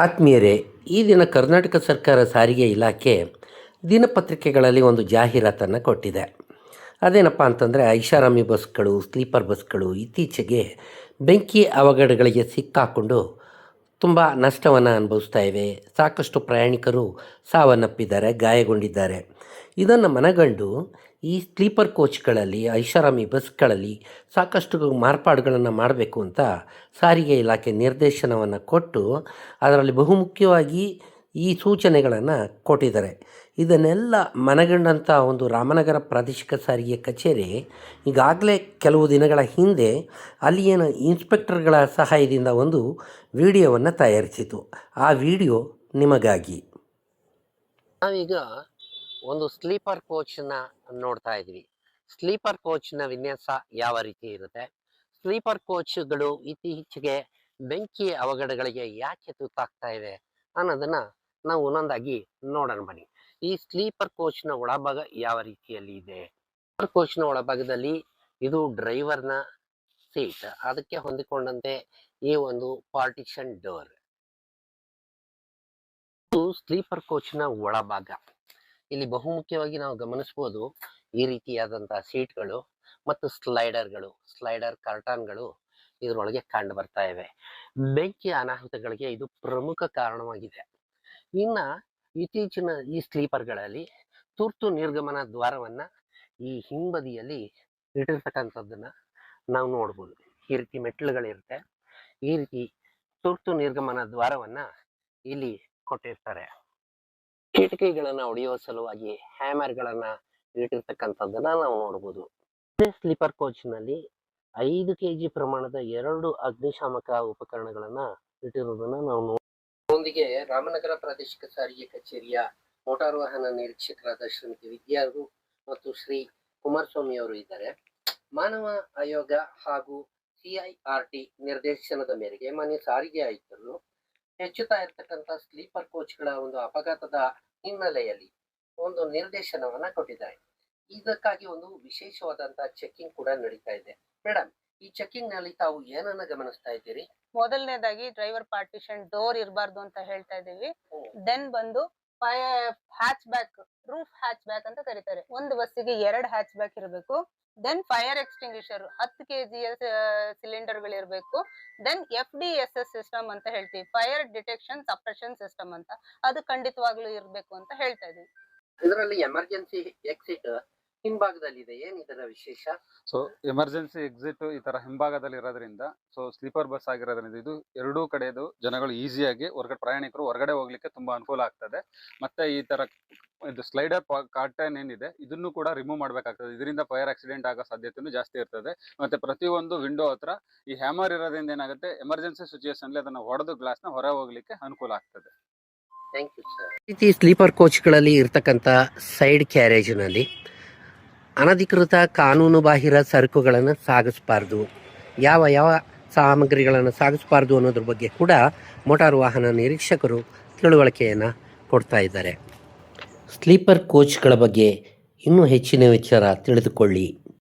ಆತ್ಮೀಯರೇ, ಈ ದಿನ ಕರ್ನಾಟಕ ಸರ್ಕಾರ ಸಾರಿಗೆ ಇಲಾಖೆ ದಿನಪತ್ರಿಕೆಗಳಲ್ಲಿ ಒಂದು ಜಾಹೀರಾತನ್ನು ಕೊಟ್ಟಿದೆ. ಅದೇನಪ್ಪ ಅಂತಂದರೆ, ಐಷಾರಾಮಿ ಬಸ್ಗಳು, ಸ್ಲೀಪರ್ ಬಸ್ಗಳು ಇತ್ತೀಚೆಗೆ ಬೆಂಕಿ ಅವಘಡಗಳಿಗೆ ಸಿಕ್ಕಾಕೊಂಡು ತುಂಬ ನಷ್ಟವನ್ನು ಅನುಭವಿಸ್ತಾ ಇವೆ. ಸಾಕಷ್ಟು ಪ್ರಯಾಣಿಕರು ಸಾವನ್ನಪ್ಪಿದ್ದಾರೆ, ಗಾಯಗೊಂಡಿದ್ದಾರೆ. ಇದನ್ನು ಮನಗಂಡು ಈ ಸ್ಲೀಪರ್ ಕೋಚ್ಗಳಲ್ಲಿ, ಐಷಾರಾಮಿ ಬಸ್ಗಳಲ್ಲಿ ಸಾಕಷ್ಟು ಮಾರ್ಪಾಡುಗಳನ್ನು ಮಾಡಬೇಕು ಅಂತ ಸಾರಿಗೆ ಇಲಾಖೆ ನಿರ್ದೇಶನವನ್ನು ಕೊಟ್ಟು, ಅದರಲ್ಲಿ ಬಹುಮುಖ್ಯವಾಗಿ ಈ ಸೂಚನೆಗಳನ್ನು ಕೊಟ್ಟಿದ್ದಾರೆ. ಇದನ್ನೆಲ್ಲ ಮನಗಂಡಂಥ ಒಂದು ರಾಮನಗರ ಪ್ರಾದೇಶಿಕ ಸಾರಿಗೆ ಕಚೇರಿ ಈಗಾಗಲೇ ಕೆಲವು ದಿನಗಳ ಹಿಂದೆ ಅಲ್ಲಿನ ಇನ್ಸ್ಪೆಕ್ಟರ್ಗಳ ಸಹಾಯದಿಂದ ಒಂದು ವಿಡಿಯೋವನ್ನು ತಯಾರಿಸಿತು. ಆ ವಿಡಿಯೋ ನಿಮಗಾಗಿ. ನಾವೀಗ ಒಂದು ಸ್ಲೀಪರ್ ಕೋಚ್ನ ನೋಡ್ತಾ ಇದ್ವಿ. ಸ್ಲೀಪರ್ ಕೋಚ್ನ ವಿನ್ಯಾಸ ಯಾವ ರೀತಿ ಇರುತ್ತೆ, ಸ್ಲೀಪರ್ ಕೋಚ್ಗಳು ಇತ್ತೀಚೆಗೆ ಬೆಂಕಿ ಅವಘಡಗಳಿಗೆ ಯಾಕೆ ತುತ್ತಾಗ್ತಾ ಇವೆ ಅನ್ನೋದನ್ನ ನಾವು ಒಂದೊಂದಾಗಿ ನೋಡೋಣ ಬನ್ನಿ. ಈ ಸ್ಲೀಪರ್ ಕೋಚ್ನ ಒಳಭಾಗ ಯಾವ ರೀತಿಯಲ್ಲಿ ಇದೆ. ಸ್ಲೀಪರ್ ಕೋಚ್ನ ಒಳಭಾಗದಲ್ಲಿ ಇದು ಡ್ರೈವರ್ನ ಸೀಟ್, ಅದಕ್ಕೆ ಹೊಂದಿಕೊಂಡಂತೆ ಈ ಒಂದು ಪಾರ್ಟಿಷನ್ ಡೋರ್. ಇದು ಸ್ಲೀಪರ್ ಕೋಚ್ನ ಒಳಭಾಗ. ಇಲ್ಲಿ ಬಹುಮುಖ್ಯವಾಗಿ ನಾವು ಗಮನಿಸಬಹುದು ಈ ರೀತಿಯಾದಂತಹ ಸೀಟ್ಗಳು ಮತ್ತು ಸ್ಲೈಡರ್ ಕರ್ಟನ್ಗಳು ಇದರೊಳಗೆ ಕಂಡು ಬರ್ತಾ ಇವೆ. ಬೆಂಕಿ ಅನಾಹುತಗಳಿಗೆ ಇದು ಪ್ರಮುಖ ಕಾರಣವಾಗಿದೆ. ಇನ್ನ ಇತ್ತೀಚಿನ ಈ ಸ್ಲೀಪರ್ಗಳಲ್ಲಿ ತುರ್ತು ನಿರ್ಗಮನ ದ್ವಾರವನ್ನ ಈ ಹಿಂಬದಿಯಲ್ಲಿ ಇಟ್ಟಿರ್ತಕ್ಕಂಥದ್ದನ್ನ ನಾವು ನೋಡ್ಬೋದು. ಈ ರೀತಿ ಮೆಟ್ಲುಗಳಿರುತ್ತೆ. ಈ ರೀತಿ ತುರ್ತು ನಿರ್ಗಮನ ದ್ವಾರವನ್ನ ಇಲ್ಲಿ ಕೊಟ್ಟಿರ್ತಾರೆ. ಕಿಟಕಿಗಳನ್ನ ಹೊಡೆಯುವ ಸಲುವಾಗಿ ಹ್ಯಾಮರ್ಗಳನ್ನ ಇಟ್ಟಿರ್ತಕ್ಕಂಥದ್ದನ್ನ ನಾವು ನೋಡ್ಬೋದು. ಸ್ಲೀಪರ್ ಕೋಚ್ ನಲ್ಲಿ 5 kg ಪ್ರಮಾಣದ 2 ಅಗ್ನಿಶಾಮಕ ಉಪಕರಣಗಳನ್ನ ಇಟ್ಟಿರೋದನ್ನ ನಾವು ಒಂದಿಗೆ ರಾಮನಗರ ಪ್ರಾದೇಶಿಕ ಸಾರಿಗೆ ಕಚೇರಿಯ ಮೋಟಾರ್ ವಾಹನ ನಿರೀಕ್ಷಕರಾದ ಶ್ರೀಮತಿ ವಿದ್ಯಾ ಅವರು ಮತ್ತು ಶ್ರೀ ಕುಮಾರಸ್ವಾಮಿ ಅವರು ಇದ್ದಾರೆ. ಮಾನವ ಆಯೋಗ ಹಾಗೂ CIRT ನಿರ್ದೇಶನದ ಮೇರೆಗೆ ಮಾನ್ಯ ಸಾರಿಗೆ ಆಯುಕ್ತರು ಹೆಚ್ಚುತ್ತಾ ಇರತಕ್ಕಂತ ಸ್ಲೀಪರ್ ಕೋಚ್ಗಳ ಒಂದು ಅಪಘಾತದ ಹಿನ್ನೆಲೆಯಲ್ಲಿ ಒಂದು ನಿರ್ದೇಶನವನ್ನ ಕೊಟ್ಟಿದ್ದಾರೆ. ಇದಕ್ಕಾಗಿ ಒಂದು ವಿಶೇಷವಾದಂತಹ ಚೆಕಿಂಗ್ ಕೂಡ ನಡೀತಾ ಇದೆ. ಮೇಡಮ್, ಈ ಚೆಕಿಂಗ್ ನಲ್ಲಿ ತಾವು ಏನನ್ನ ಗಮನಿಸ್ತಾ ಇದ್ದೀರಿ? ಮೊದಲನೇದಾಗಿ ಡ್ರೈವರ್ ಪಾರ್ಟಿಷನ್ ಡೋರ್ ಇರಬಾರ್ದು ಅಂತ ಹೇಳ್ತಾ ಇದೀವಿ. ದೆನ್ ಬಂದು hatchback, roof hatchback ಅಂತ ಕರೀತಾರೆ. ಒಂದು ಬಸ್ಸಿಗೆ 2 ಹ್ಯಾಚ್ ಬ್ಯಾಕ್ ಇರಬೇಕು. Then fire extinguisher 10 kg cylinder ಗಳಿರ್ಬೇಕು. ದೆನ್ FDSS ಸಿಸ್ಟಮ್ ಅಂತ ಹೇಳ್ತೀವಿ, ಫೈರ್ ಡಿಟೆಕ್ಷನ್ ಸಪ್ರೆಷನ್ ಸಿಸ್ಟಮ್ ಅಂತ, ಅದು ಖಂಡಿತವಾಗ್ಲೂ ಇರ್ಬೇಕು ಅಂತ ಹೇಳ್ತಾ ಇದೀವಿ. ಇದರಲ್ಲಿ ಎಮರ್ಜೆನ್ಸಿ ಎಕ್ಸಿಟ್ ಹಿಂಭಾಗದಲ್ಲಿ ಇದೆ, ಏನಿದರ ವಿಶೇಷ? ಸೊ ಎಮರ್ಜೆನ್ಸಿ ಎಕ್ಸಿಟ್ ಈ ತರ ಹಿಂಭಾಗದಲ್ಲಿ ಇರೋದ್ರಿಂದ, ಸೊ ಸ್ಲೀಪರ್ ಬಸ್ ಆಗಿರೋದ್ರಿಂದ ಇದು ಎರಡೂ ಕಡೆದು ಜನಗಳು ಈಸಿಯಾಗಿ ಪ್ರಯಾಣಿಕರು ಹೊರಗಡೆ ಹೋಗ್ಲಿಕ್ಕೆ ತುಂಬಾ ಅನುಕೂಲ ಆಗ್ತದೆ. ಮತ್ತೆ ಈ ತರ ಇದು ಸ್ಲೈಡರ್ ಕಾರ್ಟನ್ ಏನಿದೆ ಇದನ್ನು ಕೂಡ ರಿಮೂವ್ ಮಾಡ್ಬೇಕಾಗ್ತದೆ. ಇದರಿಂದ ಫೈರ್ ಆಕ್ಸಿಡೆಂಟ್ ಆಗೋ ಸಾಧ್ಯತೆನೂ ಜಾಸ್ತಿ ಇರ್ತದೆ. ಮತ್ತೆ ಪ್ರತಿಯೊಂದು ವಿಂಡೋ ಹತ್ರ ಈ ಹ್ಯಾಮರ್ ಇರೋದ್ರಿಂದ ಏನಾಗುತ್ತೆ, ಎಮರ್ಜೆನ್ಸಿ ಸಿಚುಯೇಷನ್ ಅದನ್ನ ಹೊಡೆದು ಗ್ಲಾಸ್ ನ ಹೊರ ಹೋಗ್ಲಿಕ್ಕೆ ಅನುಕೂಲ ಆಗ್ತದೆ. Thank you sir. ರೀತಿ ಸ್ಲೀಪರ್ ಕೋಚ್ಗಳಲ್ಲಿ ಇರ್ತಕ್ಕಂಥ ಸೈಡ್ ಕ್ಯಾರೇಜ್ನಲ್ಲಿ ಅನಧಿಕೃತ ಕಾನೂನು ಬಾಹಿರ ಸರಕುಗಳನ್ನು ಸಾಗಿಸಬಾರ್ದು, ಯಾವ ಸಾಮಗ್ರಿಗಳನ್ನು ಸಾಗಿಸಬಾರ್ದು ಅನ್ನೋದ್ರ ಬಗ್ಗೆ ಕೂಡ ಮೋಟಾರು ವಾಹನ ನಿರೀಕ್ಷಕರು ತಿಳುವಳಿಕೆಯನ್ನು ಕೊಡ್ತಾ ಇದ್ದಾರೆ. ಸ್ಲೀಪರ್ ಕೋಚ್ಗಳ ಬಗ್ಗೆ ಇನ್ನೂ ಹೆಚ್ಚಿನ ವಿಚಾರ ತಿಳಿದುಕೊಳ್ಳಿ.